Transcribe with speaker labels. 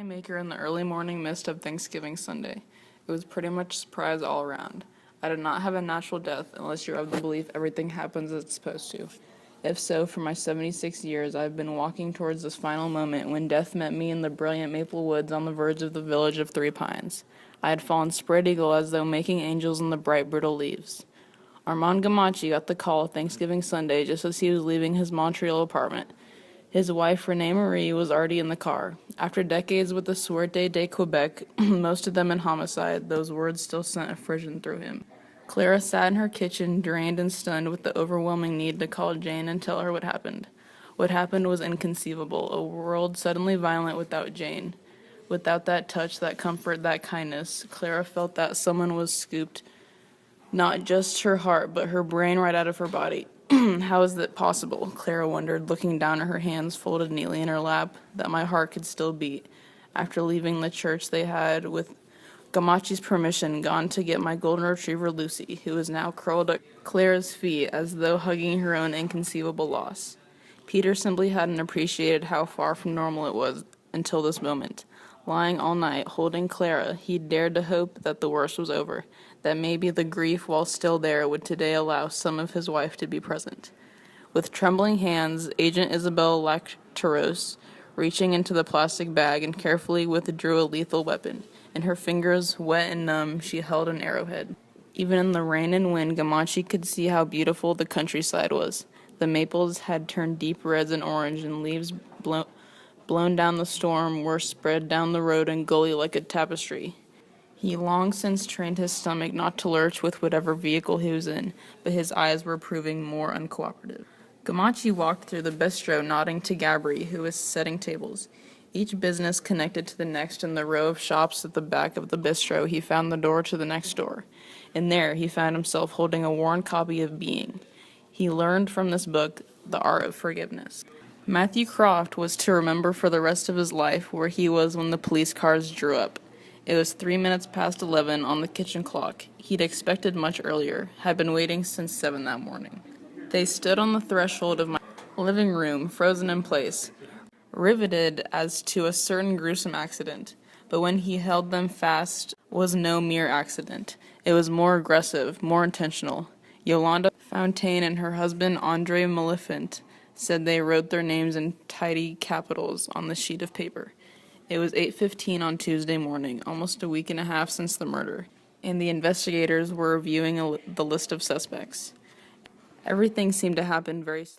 Speaker 1: Maker in the early morning mist of Thanksgiving Sunday. It was pretty much surprise all around. I did not have a natural death unless you're of the belief everything happens as it's supposed to. If so, for my 76 years, I've been walking towards this final moment when death met me in the brilliant maple woods on the verge of the village of Three Pines. I had fallen spread eagle as though making angels in the bright, brittle leaves. Armand Gamache got the call Thanksgiving Sunday just as he was leaving his Montreal apartment. His wife, Renee Marie, was already in the car. After decades with the Sûreté de Quebec, most of them in homicide, those words still sent a frisson through him. Clara sat in her kitchen, drained and stunned with the overwhelming need to call Jane and tell her what happened. What happened was inconceivable, a world suddenly violent without Jane. Without that touch, that comfort, that kindness, Clara felt that someone was scooped not just her heart, but her brain right out of her body. How is that possible? Clara wondered, looking down at her hands folded neatly in her lap, that my heart could still beat. After leaving the church, they had, with Gamache's permission, gone to get my golden retriever Lucy, who was now curled at Clara's feet as though hugging her own inconceivable loss. Peter simply hadn't appreciated how far from normal it was until this moment. Lying all night, holding Clara, he dared to hope that the worst was over, that maybe the grief, while still there, would today allow some of his wife to be present. With trembling hands, Agent Isabel Lacteros reaching into the plastic bag and carefully withdrew a lethal weapon. In her fingers, wet and numb, she held an arrowhead. Even in the rain and wind, Gamache could see how beautiful the countryside was. The maples had turned deep reds and orange, and leaves blown down the storm were spread down the road and gully like a tapestry. He long since trained his stomach not to lurch with whatever vehicle he was in, but his eyes were proving more uncooperative. Gamache walked through the bistro, nodding to Gabri, who was setting tables. Each business connected to the next in the row of shops at the back of the bistro. He found the door to the next door, and there he found himself holding a worn copy of Being. He learned from this book the art of forgiveness. Matthew Croft was to remember for the rest of his life where he was when the police cars drew up. It was 3 minutes past 11 on the kitchen clock. He'd expected much earlier, had been waiting since 7 that morning. They stood on the threshold of my living room, frozen in place, riveted as to a certain gruesome accident. But when he held them fast was no mere accident. It was more aggressive, more intentional. Yolanda Fontaine and her husband, Andre Maliphant, said they wrote their names in tidy capitals on the sheet of paper. It was 8:15 on Tuesday morning, almost a week and a half since the murder, and the investigators were reviewing the list of suspects. Everything seemed to happen very slowly.